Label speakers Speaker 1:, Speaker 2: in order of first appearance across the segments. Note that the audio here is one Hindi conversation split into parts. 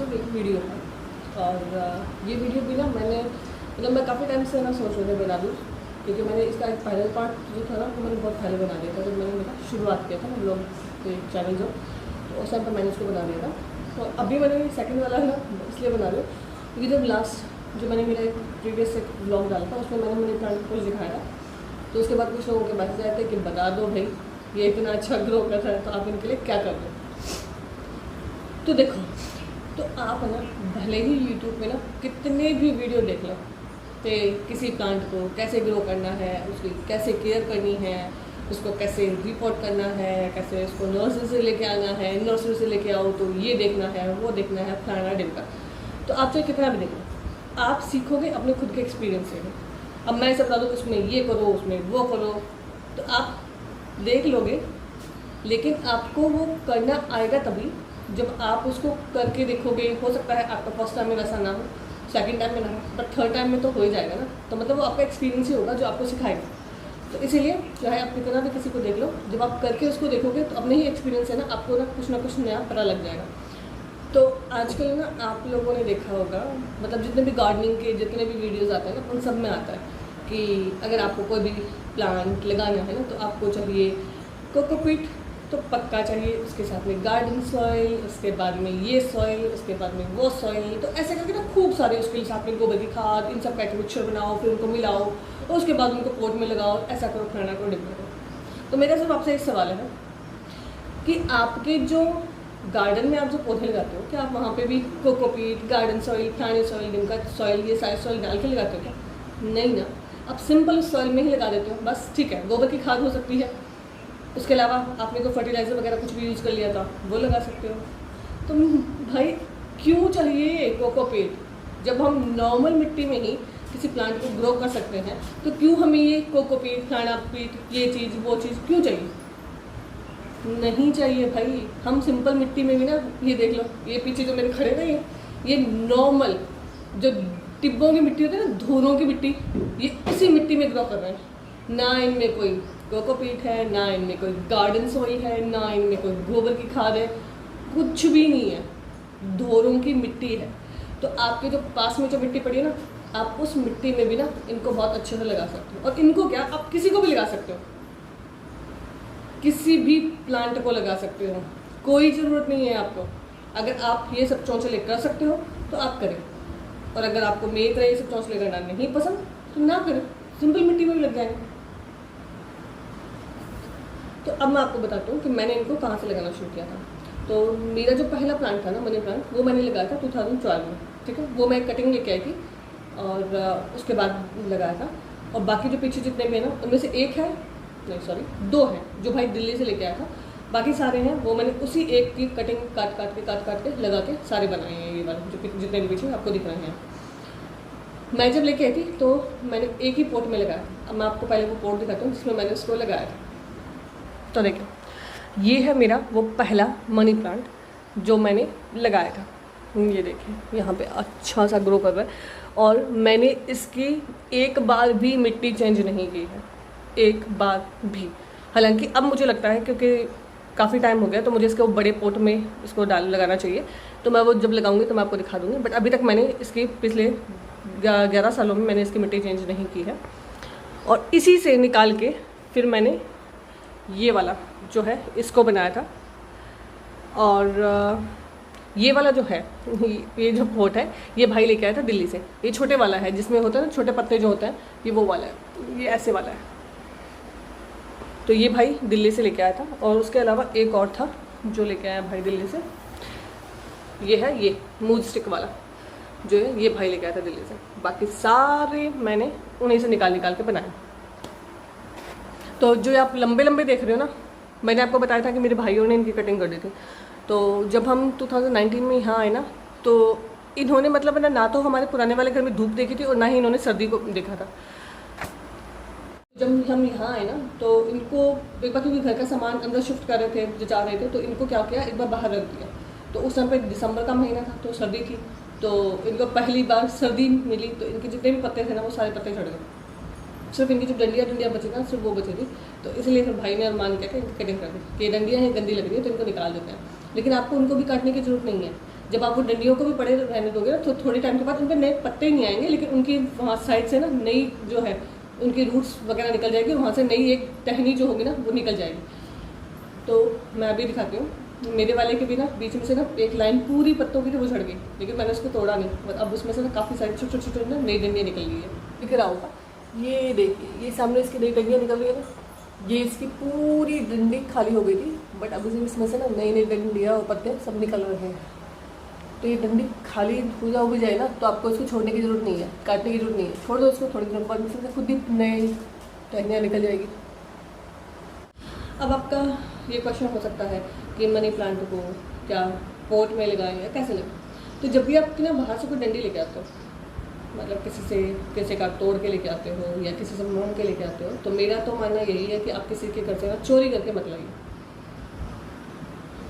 Speaker 1: सिर्फ एक वीडियो है। और ये वीडियो भी ना मैं काफ़ी टाइम से ना सोच रही थी बना दूँ, क्योंकि मैंने इसका एक पहले पार्ट जो था ना वो मैंने बहुत पहले बना दिया था जब मैंने मेरा शुरुआत किया था ब्लॉग के चैनल जो, तो उस टाइम पर मैंने उसको बना दिया था। तो अभी मैंने सेकंड वाला ना इसलिए बना रही हूँ क्योंकि जब लास्ट जो मैंने मेरा एक प्रीवियस एक ब्लॉग डाला था उसमें मैंने मनी प्लांट कुछ दिखाया था, तो उसके बाद कुछ लोगों के मैसेज आए थे कि बता दो भाई ये इतना अच्छा ग्रो कर रहा है तो आप इनके लिए क्या कर रहे हो। तो देखो, तो आप ना भले ही यूट्यूब में ना कितने भी वीडियो देख लो कि किसी प्लांट को कैसे ग्रो करना है, उसकी कैसे केयर करनी है, उसको कैसे रिपोर्ट करना है, कैसे उसको नर्सरी से लेके आना है, नर्सरी से लेके आओ तो ये देखना है वो देखना है फलाना ढिमका। तो आप चाहे कितना भी देख लो, आप सीखोगे अपने खुद के एक्सपीरियंस से। अब मैं ऐसा बता दूँ उसमें ये करो उसमें वो करो, तो आप देख लोगे, लेकिन आपको वो करना आएगा तभी जब आप उसको करके देखोगे। हो सकता है आपका फर्स्ट टाइम में वैसा ना हो, सेकंड टाइम में ना हो, बट थर्ड टाइम में तो हो ही जाएगा ना। तो मतलब वो आपका एक्सपीरियंस ही होगा जो आपको सिखाएगा। तो इसीलिए चाहे आप कितना भी किसी को देख लो, जब आप करके उसको देखोगे तो अपने ही एक्सपीरियंस है ना, आपको ना कुछ नया पता लग जाएगा। तो आजकल ना आप लोगों ने देखा होगा, मतलब जितने भी गार्डनिंग के जितने भी वीडियोज़ आते हैं ना उन सब में आता है कि अगर आपको कोई भी प्लांट लगाना है ना तो आपको चाहिए कोकोपीट तो पक्का चाहिए, उसके साथ में गार्डन सॉइल, उसके बाद में ये सॉइल, उसके बाद में वो सॉइल। तो ऐसे करके ना खूब सारे उसके साथ में गोबर की खाद, इन सब का एक मिक्सचर बनाओ, फिर उनको मिलाओ और उसके बाद उनको पोट में लगाओ, ऐसा करो फलाना करो डिब्बा करो। तो मेरा सिर्फ आपसे एक सवाल है कि आपके जो गार्डन में आप जो पौधे लगाते हो क्या आप वहाँ पे भी कोकोपीट, गार्डन सॉइल, फलाने सॉइल, डिम्का सॉइल, ये सारे सॉइल डाल के लगाते हो क्या? नहीं ना, आप सिंपल सॉइल में ही लगा देते हो बस। ठीक है, गोबर की खाद हो सकती है, उसके अलावा आपने कोई फर्टिलाइज़र वगैरह कुछ भी यूज़ कर लिया था वो लगा सकते हो। तो भाई क्यों चाहिए कोकोपीट? जब हम नॉर्मल मिट्टी में ही किसी प्लांट को ग्रो कर सकते हैं तो क्यों हमें ये कोकोपीट, फलाना पीट, ये चीज़ वो चीज़ क्यों चाहिए? नहीं चाहिए भाई। हम सिंपल मिट्टी में भी ना, ये देख लो, ये पीछे जो मेरे खड़े ना ये नॉर्मल जो टिब्बों की मिट्टी होती है ना, धूरों की मिट्टी, ये इसी मिट्टी में ग्रो कर रहे हैं। ना इनमें कोई कोकोपीट है, ना इनमें कोई गार्डन सॉइल है, ना इनमें कोई गोबर की खाद है, कुछ भी नहीं है, धूरों की मिट्टी है। तो आपके जो पास में जो मिट्टी पड़ी है ना, आप उस मिट्टी में भी ना इनको बहुत अच्छे से लगा सकते हो। और इनको क्या, आप किसी को भी लगा सकते हो, किसी भी प्लांट को लगा सकते हो, कोई ज़रूरत नहीं है आपको। अगर आप ये सब चौंचले कर सकते हो तो आप करें, और अगर आपको मेरी तरह ये सब चौंचले करना नहीं पसंद तो ना करें, सिंपल मिट्टी में भी लग जाएंगे। तो अब मैं आपको बताता हूँ कि मैंने इनको कहाँ से लगाना शुरू किया था। तो मेरा जो पहला प्लांट था ना, मनी प्लांट, वो मैंने लगाया था 2012 में। ठीक है, वो मैं कटिंग लेके आई थी और उसके बाद लगाया था। और बाकी जो पीछे जितने भी हैं ना, उनमें से एक है, नहीं सॉरी, दो हैं जो भाई दिल्ली से लेके आया था। बाकी सारे हैं वो मैंने उसी एक की कटिंग काट काट के लगा के सारे बनाए हैं। ये वाले जो जितने भी पीछे आपको दिख रहे हैं, मैं जब लेके आई थी तो मैंने एक ही पोट में लगाया। अब मैं आपको पहले वो पोट दिखाता हूँ जिसमें मैंने उसको लगाया था। तो देखिए, ये है मेरा वो पहला मनी प्लांट जो मैंने लगाया था। ये देखिए यहाँ पे अच्छा सा ग्रो कर रहा है, और मैंने इसकी एक बार भी मिट्टी चेंज नहीं की है, एक बार भी। हालांकि अब मुझे लगता है क्योंकि काफ़ी टाइम हो गया तो मुझे इसके वो बड़े पोट में इसको लगाना चाहिए, तो मैं वो जब लगाऊंगी तो मैं आपको दिखा दूंगी। बट अभी तक मैंने इसकी पिछले 11 सालों में मैंने इसकी मिट्टी चेंज नहीं की है। और इसी से निकाल के फिर मैंने ये वाला जो है इसको बनाया था। और ये वाला जो है, ये जो पोट है, ये भाई लेके आया था दिल्ली से। ये छोटे वाला है जिसमें होता है ना छोटे पत्ते जो होते हैं, ये वो वाला है, ये ऐसे वाला है। तो ये भाई दिल्ली से लेके आया था। और उसके अलावा एक और था जो लेके आया भाई दिल्ली से, ये है ये मूज स्टिक वाला जो है, ये भाई लेके आया था दिल्ली से। बाकी सारे मैंने उन्हीं से निकाल के बनाए। तो जो आप लंबे लंबे देख रहे हो ना, मैंने आपको बताया था कि मेरे भाइयों ने इनकी कटिंग कर दी थी। तो जब हम 2019 में यहाँ आए ना, तो इन्होंने मतलब ना तो हमारे पुराने वाले घर में धूप देखी थी और ना ही इन्होंने सर्दी को देखा था। जब हम यहाँ आए ना तो इनको एक बार क्योंकि घर का सामान अंदर शिफ्ट कर रहे थे, जा रहे थे, तो इनको क्या किया, एक बार बाहर रख दिया। तो उस समय दिसंबर का महीना था तो सर्दी थी, तो इनको पहली बार सर्दी मिली। तो इनके जितने भी पत्ते थे ना वो सारे पत्ते झड़ गए, सिर्फ इनकी जो डंडियाँ बची ना सिर्फ वो बची थी। तो इसलिए फिर भाई ने और मान के इनकी कटिंग कर दी कि डंडियाँ हैं गंदी लग रही है तो इनको निकाल देते हैं। लेकिन आपको उनको भी काटने की ज़रूरत नहीं है, जब आप वो डंडियों को भी पड़े रहने दोगे ना तो थोड़े टाइम के बाद उनके नए पत्ते नहीं आएंगे, लेकिन उनकी वहाँ साइड से ना नई जो है उनकी रूट्स वगैरह निकल जाएगी, वहाँ से नई एक टहनी जो होगी ना वो निकल जाएगी। तो मैं अभी दिखाती हूँ, मेरे वाले के भी ना बीच में से ना एक लाइन पूरी पत्तों की थी, वो झड़ गई, लेकिन मैंने उसको तोड़ा नहीं। अब उसमें से ना काफ़ी सारी छोटे छोटे ना नई डंडियाँ निकल गई है, दिख रहा होगा। ये देखिए, ये सामने इसकी नई डंडियाँ निकल रही है ना, ये इसकी पूरी डंडी खाली हो गई थी, बट अब इसमें से ना नई नई डंडियाँ और पत्ते सब निकल रहे हैं। तो ये डंडी खाली हो भी जाए ना तो आपको इसको छोड़ने की जरूरत नहीं है, काटने की जरूरत नहीं है, छोड़ दो इसको, थोड़ी देर बाद इसमें खुद ही नई टहनियाँ निकल जाएगी। अब आपका ये क्वेश्चन हो सकता है कि मनी प्लांट को क्या पॉट में लगाएं या कैसे लगाएं। तो जब भी आप ना बाहर से कोई डंडी लेके आते हो, मतलब किसी का तोड़ के लेके आते हो या किसी से मांग के लेके आते हो, तो मेरा तो मानना यही है कि आप किसी के घर से ना चोरी करके मत लाइए।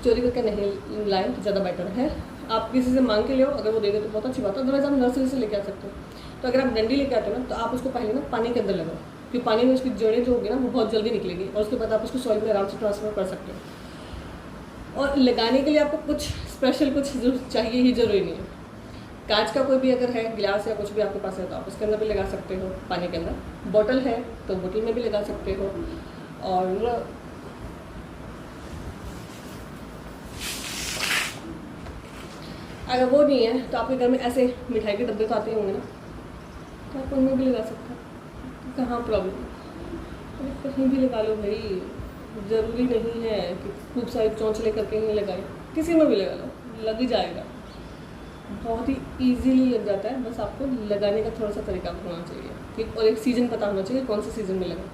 Speaker 1: चोरी करके नहीं लाएं तो ज़्यादा बेटर है। आप किसी से मांग के ले आओ, अगर वो देंगे तो बहुत अच्छी बात है, अदरवाइज आप नर्सरी से लेके आ सकते हो। तो अगर आप डंडी लेके आते हो ना तो आप उसको पहले ना पानी के अंदर लगाओ, क्योंकि पानी में उसकी जड़ें जो होगी ना वो बहुत जल्दी निकलेगी, और उसके बाद आप उसको सॉइल में आराम से ट्रांसफर कर सकते हो। और लगाने के लिए आपको कुछ स्पेशल कुछ चाहिए ही ज़रूरी नहीं है। कांच का कोई भी अगर है गिलास या कुछ भी आपके पास है तो आप उसके अंदर भी लगा सकते हो, पानी के अंदर। बोतल है तो बोतल में भी लगा सकते हो। और अगर वो नहीं है तो आपके घर में ऐसे मिठाई के डब्बे तो आते होंगे ना, तो आप उनमें भी लगा सकते हो। कहाँ प्रॉब्लम, कहीं भी लगा लो भाई, ज़रूरी नहीं है कि खूब सारी चौंचले करके ही लगाए, किसी में भी लगा लो, लग ही जाएगा। बहुत ही इजीली लग जाता है, बस आपको लगाने का थोड़ा सा तरीका होना चाहिए, ठीक, और एक सीज़न पता होना चाहिए कौन से सीज़न में लगाए।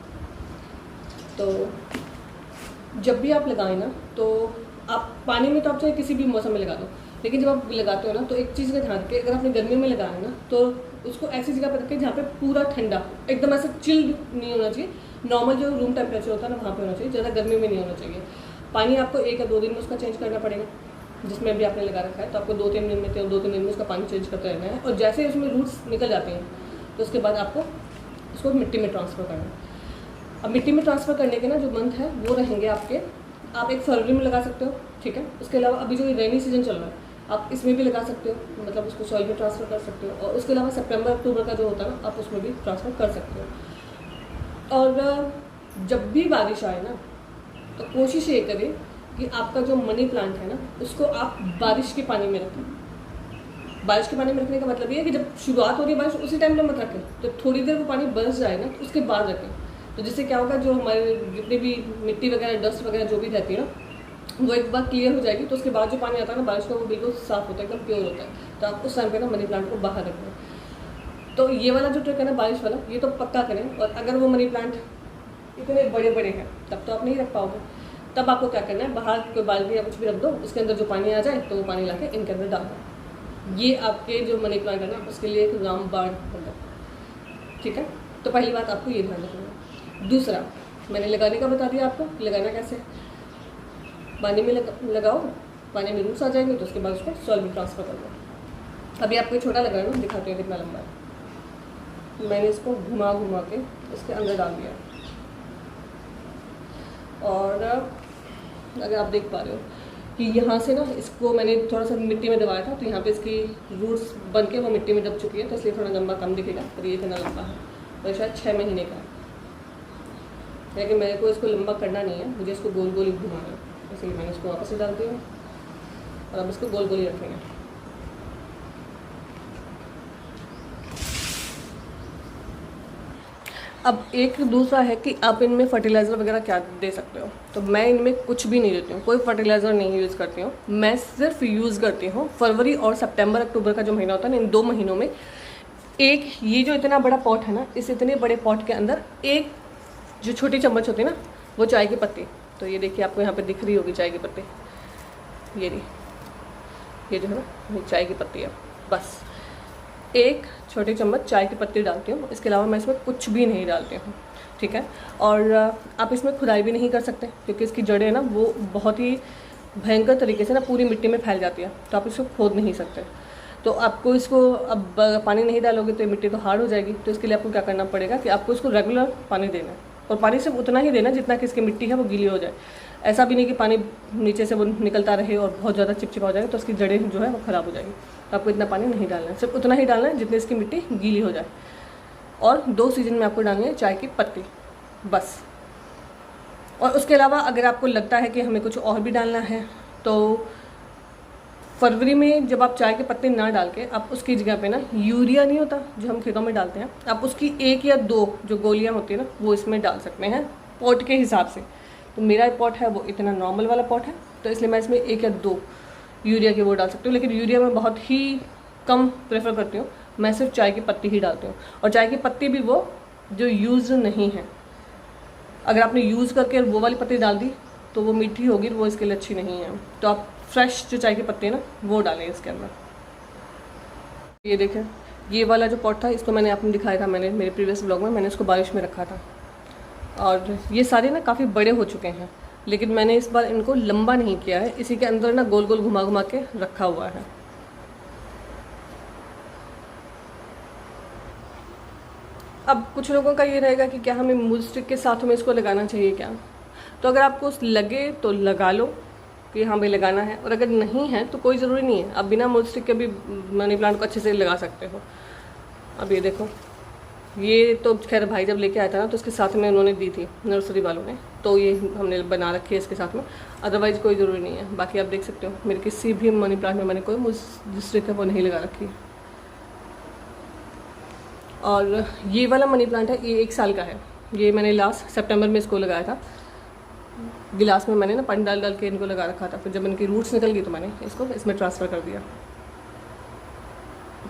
Speaker 1: तो जब भी आप लगाएं ना तो आप पानी में तो आप चाहे किसी भी मौसम में लगा दो, लेकिन जब आप लगाते हो ना तो एक चीज़ का ध्यान रखें, अगर आपने गर्मी में लगाया ना तो उसको ऐसी जगह पर रखें जहाँ पे पूरा ठंडा, एकदम ऐसे चिल्ड नहीं होना चाहिए, नॉर्मल जो रूम टेम्परेचर होता है ना वहाँ पे होना चाहिए, ज़्यादा गर्मी में नहीं होना चाहिए। पानी आपको 1 या 2 दिन में उसका चेंज करना पड़ेगा, जिसमें भी आपने लगा रखा है तो आपको 2-3 दिन में 2-3 दिन में उसका पानी चेंज करते रहना है। और जैसे ही उसमें रूट्स निकल जाते हैं तो उसके बाद आपको उसको मिट्टी में ट्रांसफ़र करना है। अब मिट्टी में ट्रांसफ़र करने के ना जो मंथ है वो रहेंगे आपके, आप एक फरवरी में लगा सकते हो, ठीक है। उसके अलावा अभी जो रेनी सीजन चल रहा है आप इसमें भी लगा सकते हो, मतलब उसको सॉइल में ट्रांसफ़र कर सकते हो। और उसके अलावा सितंबर अक्टूबर का जो होता है ना आप उसमें भी ट्रांसफ़र कर सकते हो। और जब भी बारिश आए ना तो कोशिश ये करें कि आपका जो मनी प्लांट है ना उसको आप बारिश के पानी में रखें। बारिश के पानी में रखने का मतलब ये है कि जब शुरुआत हो रही है बारिश उसी टाइम पे मत रखें, तो थोड़ी देर वो पानी बरस जाए ना तो उसके बाद रखें। तो जिससे क्या होगा, जो हमारे जितनी भी मिट्टी वगैरह डस्ट वगैरह जो भी रहती है ना वो एक बार क्लियर हो जाएगी, तो उसके बाद जो पानी आता है ना बारिश का वो बिल्कुल साफ़ होता है, एकदम प्योर होता है। तो आप उस टाइम पे ना मनी प्लांट को बाहर रखें। तो ये वाला जो ट्रिक है ना बारिश वाला, ये तो पक्का करें। और अगर वो मनी प्लांट इतने बड़े बड़े हैं तब तो आप नहीं रख पाओगे, तब आपको क्या करना है, बाहर कोई बाल्टी या कुछ भी रख दो, उसके अंदर जो पानी आ जाए तो वो पानी लाके इनके अंदर डाल दो। ये आपके जो मनी प्लांट है ना उसके लिए एक रामबाण होगा, ठीक है। तो पहली बात आपको ये ध्यान रखना है। दूसरा, मैंने लगाने का बता दिया आपको, लगाना कैसे, पानी में लगाओ, पानी में रूट्स आ जाएंगे तो उसके बाद उसको सॉइल में ट्रांसफ़र कर दो। अभी आपको छोटा लग रहा है ना, दिखाते हैं कितना लंबा है। मैंने इसको घुमा घुमा के इसके अंदर डाल दिया। और अगर आप देख पा रहे हो कि यहाँ से ना इसको मैंने थोड़ा सा मिट्टी में दबाया था, तो यहाँ पे इसकी रूट्स बन के वो मिट्टी में दब चुकी है, तो इसलिए थोड़ा लंबा कम दिखेगा। और ये इतना लंबा है और शायद 6 महीने का है, लेकिन मेरे को इसको लंबा करना नहीं है, मुझे इसको गोल गोल ही घुमाना है, इसलिए मैंने इसको वापस से डाल दिया और अब इसको गोल गोल ही रखेंगे। अब एक दूसरा है कि आप इनमें फर्टिलाइज़र वगैरह क्या दे सकते हो। तो मैं इनमें कुछ भी नहीं देती हूँ, कोई फर्टिलाइज़र नहीं यूज़ करती हूँ। मैं सिर्फ यूज़ करती हूँ फरवरी और सितंबर अक्टूबर का जो महीना होता है ना, इन 2 महीनों में एक ये जो इतना बड़ा पॉट है ना, इस इतने बड़े पॉट के अंदर एक जो छोटी चम्मच होती है ना वो चाय की पत्ती, तो ये देखिए आपको यहाँ पे दिख रही होगी चाय की पत्ती, ये जो है ना ये चाय की पत्ती है। बस एक छोटी चम्मच चाय की पत्ती डालती हूँ, इसके अलावा मैं इसमें कुछ भी नहीं डालती हूँ, ठीक है। और आप इसमें खुदाई भी नहीं कर सकते क्योंकि इसकी जड़ें ना वो बहुत ही भयंकर तरीके से ना पूरी मिट्टी में फैल जाती है, तो आप इसको खोद नहीं सकते। तो आपको इसको अब पानी नहीं डालोगे तो मिट्टी तो हार्ड हो जाएगी, तो इसके लिए आपको क्या करना पड़ेगा कि आपको इसको रेगुलर पानी देना है। और पानी सिर्फ उतना ही देना जितना कि इसकी मिट्टी है वो गीली हो जाए। ऐसा भी नहीं कि पानी नीचे से वो निकलता रहे और बहुत ज़्यादा चिपचिपा हो जाएगा तो उसकी जड़ें जो है वो ख़राब हो जाएगी। तो आपको इतना पानी नहीं डालना है, सिर्फ उतना ही डालना है जितनी इसकी मिट्टी गीली हो जाए। और 2 सीजन में आपको डालनी है चाय की पत्ती बस। और उसके अलावा अगर आपको लगता है कि हमें कुछ और भी डालना है तो फरवरी में जब आप चाय के पत्ते ना डाल के आप उसकी जगह पे ना यूरिया नहीं होता जो हम खेतों में डालते हैं, आप उसकी 1 या 2 जो गोलियां होती है ना वो इसमें डाल सकते हैं पॉट के हिसाब से। तो मेरा पॉट है वो इतना नॉर्मल वाला पॉट है तो इसलिए मैं इसमें 1 या 2 यूरिया के वो डाल सकती हूँ, लेकिन यूरिया मैं बहुत ही कम प्रेफर करती हूँ। मैं सिर्फ चाय की पत्ती ही डालती हूँ और चाय की पत्ती भी वो जो यूज़ नहीं है। अगर आपने यूज़ करके वो वाली पत्ती डाल दी तो वो मीठी होगी, वो इसके लिए अच्छी नहीं है। तो आप फ्रेश जो चाय की पत्ती है ना वो डालें इसके अंदर। ये देखें, ये वाला जो पॉट था इसको मैंने आपने दिखाया था, मैंने मेरे प्रीवियस ब्लॉग में मैंने इसको बारिश में रखा था और ये सारे ना काफ़ी बड़े हो चुके हैं, लेकिन मैंने इस बार इनको लंबा नहीं किया है, इसी के अंदर ना गोल गोल घुमा घुमा के रखा हुआ है। अब कुछ लोगों का ये रहेगा कि क्या हमें मूव स्टिक के साथ में इसको लगाना चाहिए क्या? तो अगर आपको लगे तो लगा लो कि हाँ भाई लगाना है, और अगर नहीं है तो कोई ज़रूरी नहीं है, आप बिना मूव स्टिक के भी मनी प्लांट को अच्छे से लगा सकते हो। अब ये देखो, ये तो खैर भाई जब लेके आया था ना तो उसके साथ में उन्होंने दी थी नर्सरी वालों ने, तो ये हमने बना रखी है इसके साथ में, अदरवाइज़ कोई ज़रूरी नहीं है। बाकी आप देख सकते हो मेरे किसी भी मनी प्लांट में मैंने कोई मूव स्टिक है वो नहीं लगा रखी है। और ये वाला मनी प्लांट है, ये 1 साल का है, ये मैंने लास्ट सितंबर में इसको लगाया था। गिलास में मैंने ना पानी डाल डाल के इनको लगा रखा था, फिर जब इनकी रूट्स निकल गई तो मैंने इसको इसमें ट्रांसफ़र कर दिया।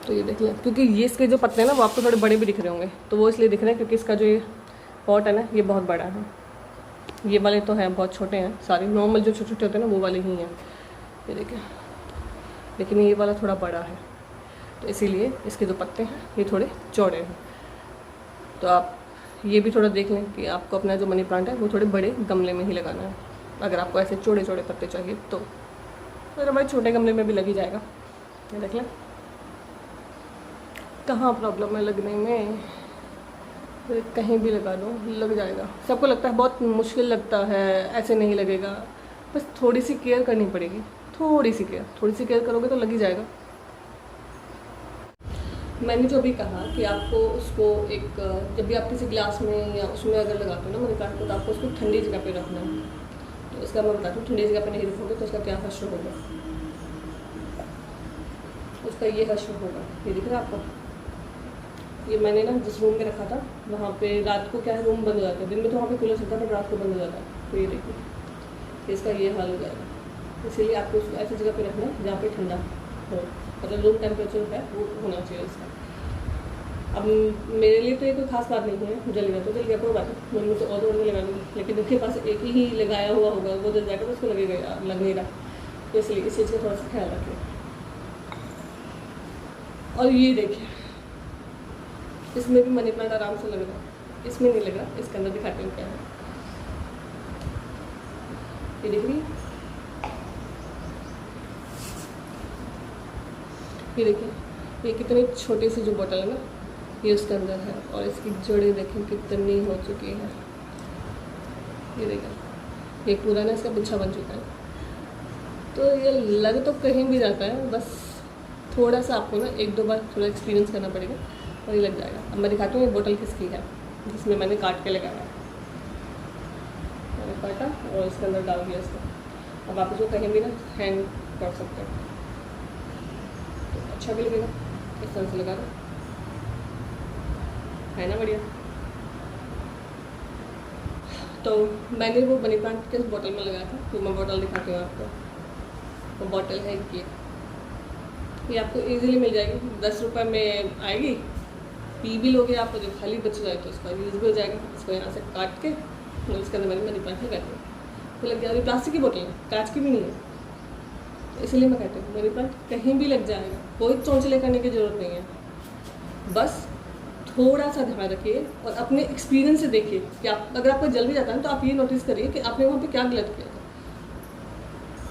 Speaker 1: तो ये देख लें, क्योंकि ये इसके जो पत्ते हैं ना वो आपको थोड़े बड़े भी दिख रहे होंगे, तो वो इसलिए दिख रहे हैं क्योंकि इसका जो ये पॉट है ना ये बहुत बड़ा है। ये वाले तो हैं बहुत छोटे हैं, सारे नॉर्मल जो छोटे छोटे होते हैं ना वो वाले ही हैं, ये देखें, लेकिन ये वाला थोड़ा बड़ा है तो इसीलिए इसके जो पत्ते हैं ये थोड़े चौड़े हैं। तो आप ये भी थोड़ा देख लें कि आपको अपना जो मनी प्लांट है वो थोड़े बड़े गमले में ही लगाना है, अगर आपको ऐसे चौड़े चौड़े पत्ते चाहिए तो। अगर हमारे छोटे गमले में भी लग ही जाएगा। ये देख लें, कहाँ प्रॉब्लम है लगने में, कहीं भी लगा लो लग जाएगा। सबको लगता है बहुत मुश्किल लगता है, ऐसे नहीं लगेगा, बस थोड़ी सी केयर करनी पड़ेगी, थोड़ी सी केयर करोगे तो लग ही जाएगा। मैंने जो भी कहा कि आपको उसको एक जब भी आप किसी ग्लास में या उसमें अगर लगाते हो ना मनी प्लांट को तो आपको उसको ठंडी जगह पे रखना है। तो इसका मैं बताती हूँ, ठंडी जगह पे नहीं रखोगे तो उसका क्या हश्र होगा, उसका ये हश्र होगा, ये दिख रहा है आपको। ये मैंने ना जिस रूम में रखा था वहाँ पे रात को क्या है रूम बंद हो जाता है, दिन में तो वहाँ पे कूलर चलता है बट रात को बंद हो जाता है। तो ये देखिए इसका ये हाल हो जाएगा। इसीलिए आपको उसको ऐसी जगह पे रखना है जहाँ पे ठंडा हो, मतलब रूम टेम्परेचर है वो होना चाहिए इसका। अब मेरे लिए तो ये कोई खास बात नहीं है, जल गया तो जल गया, कोई बात नहीं, मैं तो और लगा लूँगी, लेकिन उनके पास एक ही लगाया हुआ होगा वो जल जाएगा तो उसको लगेगा यार लग नहीं रहा, तो इसलिए इस चीज़ का थोड़ा सा ख्याल रखें। और ये देखिए इसमें भी मनी प्लांट आराम से लग रहा है, इसमें नहीं लग रहा, इसके अंदर दिखाते हैं क्या है। ये देख रही है, ये देखिए ये कितनी छोटी सी जो बोतल है ना ये उसके अंदर है, और इसकी जड़ें देखें कितनी हो चुकी है। ये देखें ये पूरा ना इसका गुच्छा बन चुका है। तो ये लग तो कहीं भी जाता है, बस थोड़ा सा आपको ना 1-2 बार थोड़ा एक्सपीरियंस करना पड़ेगा और ये लग जाएगा। अब मैं दिखाती हूँ ये बोतल किसकी है जिसमें मैंने काट के लगाया है। मैंने काटा और इसके अंदर डाल दिया इसको। अब आप इसको कहीं भी ना हैंग कर सकते हो, तो अच्छा भी लगेगा। इस तरह से लगा दो, है ना बढ़िया। तो मैंने वो मनी प्लांट किस बोतल में लगाया था, तो मैं बोतल दिखाती हूँ आपको। वो बोतल है ये आपको इजीली मिल जाएगी, 10 रुपये में आएगी। पी भी लोगे आप, जो खाली बच जाए तो उसका यूज़ भी हो जाएगा। इसको यहाँ से काट के और इसके अंदर मैंने मनी प्लांट लगाती हूँ, तो लग जाएगी। प्लास्टिक की बोतल है, कांच की भी नहीं है, इसलिए मैं कहती हूँ मनी प्लांट कहीं भी लग जाएगा, कोई चौंचले करने की ज़रूरत नहीं है। बस थोड़ा सा ध्यान रखिए और अपने एक्सपीरियंस से देखिए कि आप अगर आपको जल भी जाता है तो आप ये नोटिस करिए कि आपने वहाँ पे क्या गलत किया था,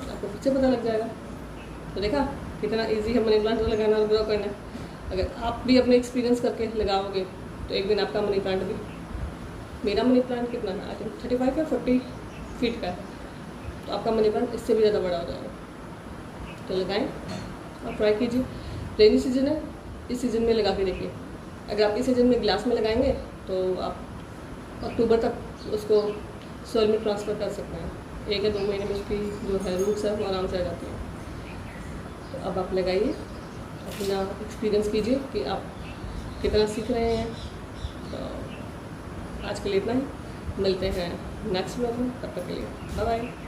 Speaker 1: आपको खुद से पता लग जाएगा। तो देखा कितना इजी है मनी प्लांट लगाना और ग्रो करना। अगर आप भी अपने एक्सपीरियंस करके लगाओगे तो एक दिन आपका मनी प्लांट भी मेरा मनी प्लांट कितना है, आई थिंक 35 या 40 फीट का है, तो आपका मनी प्लांट इससे भी ज़्यादा बड़ा हो जाएगा। तो लगाएं, आप ट्राई कीजिए। रेनी सीजन है, इस सीज़न में लगा के देखिए। अगर आप इस सीज़न में ग्लास में लगाएंगे तो आप अक्टूबर तक उसको सॉइल में ट्रांसफ़र कर सकते हैं। 1 या 2 महीने में उसकी जो है रूट्स है वो आराम से आ जाती हैं। तो अब आप लगाइए, अपना एक्सपीरियंस कीजिए कि आप कितना सीख रहे हैं। तो आज के लिए इतना ही, मिलते हैं नेक्स्ट व्लॉग में, तब तक के लिए बाय बाय।